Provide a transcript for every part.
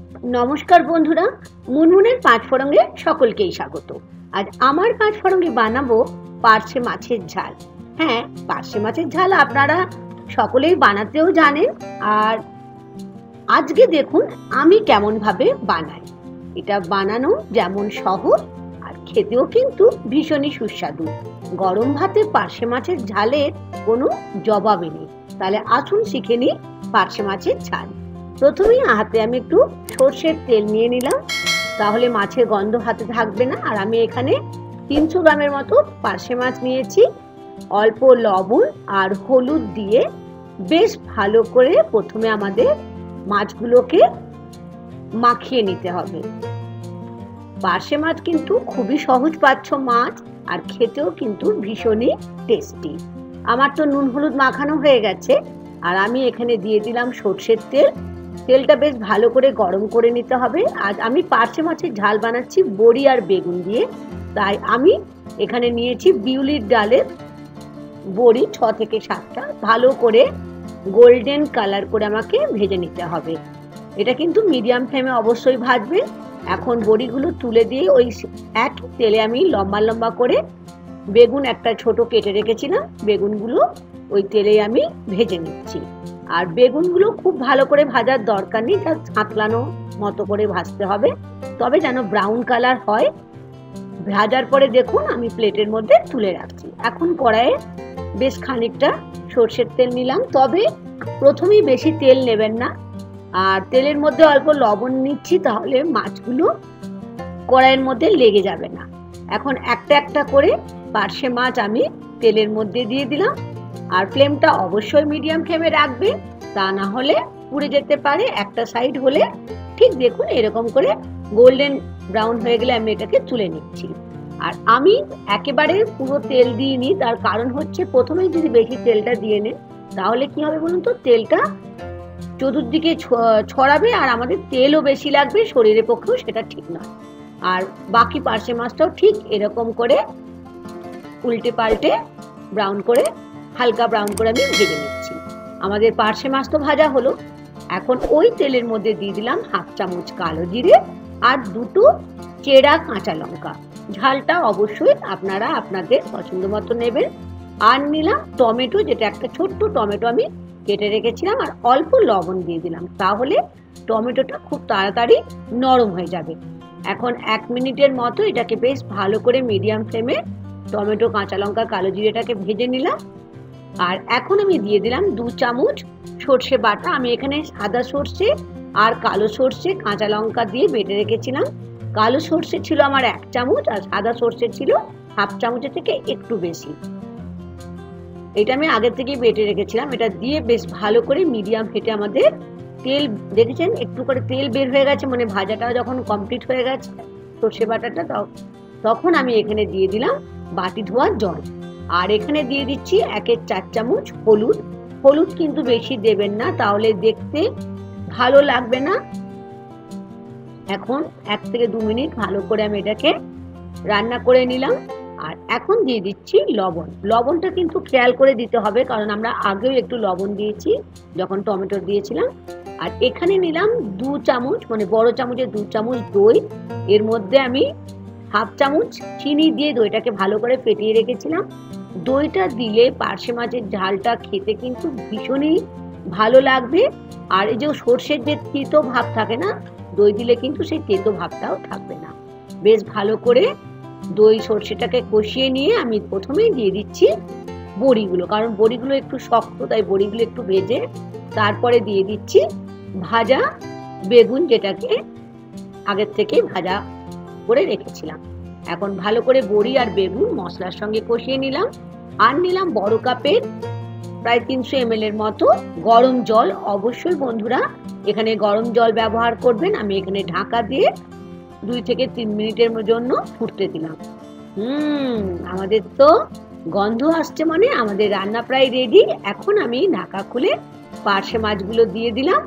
নমস্কার বন্ধুরা, মুনমুনের পাঁচফোড়নে সকলকেই স্বাগত। আজ আমার পাঁচফোড়নে বানাবো পার্শে মাছের ঝাল। হ্যাঁ, পার্শে মাছের ঝাল আপনারা সকলেই বানাতেও জানেন। আর আজকে দেখুন আমি কেমন ভাবে বানাই। এটা বানানো যেমন সহজ আর খেতেও কিন্তু ভীষণই সুস্বাদু। গরম ভাতে পার্শে মাছের ঝালের কোনো জবাবই নেই। তাহলে আসুন শিখে নিই পার্শে মাছের ঝাল। প্রথমেই হাতে আমি একটু সর্ষের তেল নিয়ে নিলাম, তাহলে মাছের গন্ধ হাতে থাকবে না। আর আমি এখানে 300 গ্রামের মতো পার্শে মাছ নিয়েছি। অল্প লবণ আর হলুদ দিয়ে বেশ ভালো করে প্রথমে আমাদের মাছগুলোকে মাখিয়ে নিতে হবে। পার্শে মাছ কিন্তু খুবই সহজ পাচ্ছ মাছ, আর খেতেও কিন্তু ভীষণই টেস্টি। আমার তো নুন হলুদ মাখানো হয়ে গেছে, আর আমি এখানে দিয়ে দিলাম সর্ষের তেল। তেলটা বেশ ভালো করে গরম করে নিতে হবে। আজ আমি পার্শে মাছের ঝাল বানাচ্ছি বড়ি আর বেগুন দিয়ে, তাই আমি এখানে নিয়েছি বিউলির ডালের বড়ি 6 থেকে 7টা। ভালো করে গোল্ডেন কালার করে আমাকে ভেজে নিতে হবে। এটা কিন্তু মিডিয়াম ফ্লেমে অবশ্যই ভাজবে। এখন বড়িগুলো তুলে দিয়ে ওই এক তেলে আমি লম্বা লম্বা করে বেগুন একটা ছোট কেটে রেখেছিলাম, বেগুনগুলো ওই তেলে আমি ভেজে নিচ্ছি। আর বেগুনগুলো খুব ভালো করে ভাজার দরকার নেই, যা ছাঁতলানো মতো করে ভাজতে হবে, তবে যেন ব্রাউন কালার হয়। ভাজার পরে দেখুন আমি প্লেটের মধ্যে তুলে রাখছি। এখন কড়াইয়ে বেশ খানিকটা সর্ষের তেল নিলাম, তবে প্রথমেই বেশি তেল নেবেন না। আর তেলের মধ্যে অল্প লবণ নিচ্ছি, তাহলে মাছগুলো কড়াইয়ের মধ্যে লেগে যাবে না। এখন একটা একটা করে পার্শে মাছ আমি তেলের মধ্যে দিয়ে দিলাম। আর ফ্লেমটা অবশ্যই মিডিয়াম ফ্লেমে রাখবে, তা না হলে পুড়ে যেতে পারে। একটা সাইড হলে ঠিক দেখুন এরকম করে গোল্ডেন ব্রাউন হয়ে গেলে আমি এটাকে তুলে নিচ্ছি। আর আমি একেবারে পুরো তেল দিইনি, তার কারণ হচ্ছে প্রথমেই যদি বেশি তেলটা দিয়ে নেন তাহলে কি হবে বলুন তো, তেলটা চতুর্দিকে ছড়াবে আর আমাদের তেলও বেশি লাগবে, শরীরের পক্ষেও সেটা ঠিক নয়। আর বাকি পার্শে মাছটাও ঠিক এরকম করে উল্টে পাল্টে ব্রাউন করে, হালকা ব্রাউন করে আমি ভেজে নিচ্ছি। আমাদের পার্শে মাছ তো ভাজা হলো। এখন ওই তেলের মধ্যে দিয়ে দিলাম 1/2 চামচ কালো জিরে আর 2টো চেরা কাঁচা লঙ্কা। ঝালটা অবশ্যই আপনারা আপনাদের পছন্দ মতো নেবেন। আর নিলাম টমেটো, যেটা একটা ছোট্ট টমেটো আমি কেটে রেখেছিলাম, আর অল্প লবণ দিয়ে দিলাম, তাহলে টমেটোটা খুব তাড়াতাড়ি নরম হয়ে যাবে। এখন 1 মিনিটের মতো এটাকে বেশ ভালো করে মিডিয়াম ফ্লেমে টমেটো, কাঁচা লঙ্কা, কালো জিরেটাকে ভেজে নিলাম। আর এখন আমি দিয়ে দিলাম 2 চামচ সর্ষে বাটা। আমি এখানে সাদা সর্ষে আর কালো সর্ষে কাঁচা লঙ্কা দিয়ে বেটে রেখেছিলাম। কালো সর্ষে ছিল আমার 1 চামচ আর সাদা সর্ষে ছিল 1/2 চামচের থেকে একটু বেশি। এটা আমি আগের থেকেই বেটে রেখেছিলাম। এটা দিয়ে বেশ ভালো করে মিডিয়াম হিটে আমাদের তেল, দেখেছেন একটু করে তেল বের হয়ে গেছে, মানে ভাজাটা যখন কমপ্লিট হয়ে গেছে সর্ষে বাটাটা, তখন আমি এখানে দিয়ে দিলাম বাটি ধোয়া জল। আর এখানে দিয়ে দিচ্ছি 1/4 চামচ হলুদ। হলুদ কিন্তু বেশি দেবেন না, তাহলে দেখতে ভালো লাগবে না। এখন 1 থেকে 2 মিনিট ভালো করে আমি এটাকে রান্না করে নিলাম। আর এখন দিয়ে দিচ্ছি লবণ। লবণটা কিন্তু খেয়াল করে দিতে হবে, কারণ আমরা আগেও একটু লবণ দিয়েছি যখন টমেটো দিয়েছিলাম। আর এখানে নিলাম 2 চামচ, মানে বড় চামচের 2 চামচ দই। এর মধ্যে আমি 1/2 চামচ চিনি দিয়ে দইটাকে ভালো করে ফেটিয়ে রেখেছিলাম। দইটা দিলে পার্শে মাছের ঝালটা খেতে কিন্তু ভীষণই ভালো লাগবে। আর এই যে সর্ষের যে তেতো ভাব থাকে না, দই দিলে কিন্তু সেই তেতো ভাবটাও থাকবে না। বেশ ভালো করে দই সর্ষেটাকে কষিয়ে নিয়ে আমি প্রথমেই দিয়ে দিচ্ছি বড়িগুলো, কারণ বড়িগুলো একটু শক্ত, তাই বড়িগুলো একটু ভেজে তারপরে দিয়ে দিচ্ছি ভাজা বেগুন, যেটাকে আগের থেকে ভাজা করে রেখেছিলাম। এখন ভালো করে বড়ি আর বেগুন মশলার সঙ্গে কষিয়ে নিলাম। আর নিলাম বড় কাপের প্রায় 300 ml এর মতো গরম জল। অবশ্যই বন্ধুরা এখানে গরম জল ব্যবহার করবেন। আমি এখানে ঢাকা দিয়ে 2 থেকে 3 মিনিটের জন্য ফুটতে দিলাম। আমাদের তো গন্ধ আসছে, মানে আমাদের রান্না প্রায় রেডি। এখন আমি ঢাকা খুলে পার্শে মাছগুলো দিয়ে দিলাম।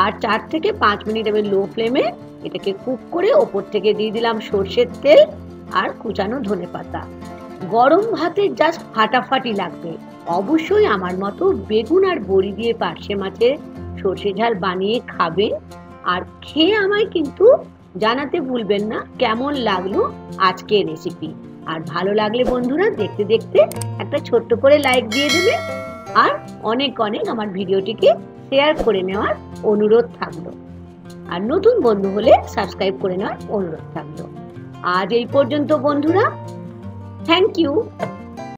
আর 4 থেকে 5 মিনিট আমি লো ফ্লেমে এটাকে কুক করে ওপর থেকে দিয়ে দিলাম সর্ষের তেল আর কুচানো ধনেপাতা। গরম ভাতে জাস্ট ফাটাফাটি লাগবে। অবশ্যই আমার মতো বেগুন আর বড়ি দিয়ে পার্শে মাছের সর্ষে ঝাল বানিয়ে খাবেন। আর খেয়ে আমায় কিন্তু জানাতে ভুলবেন না কেমন লাগলো আজকের রেসিপি। আর ভালো লাগলে বন্ধুরা দেখতে দেখতে একটা ছোট্ট করে লাইক দিয়ে দেবে, আর অনেক অনেক আমার ভিডিওটিকে শেয়ার করে নেওয়ার অনুরোধ থাকলো। আর নতুন বন্ধু হলে সাবস্ক্রাইব করে নেওয়ার অনুরোধ থাকলো। আজ এই পর্যন্ত বন্ধুরা, থ্যাংক ইউ।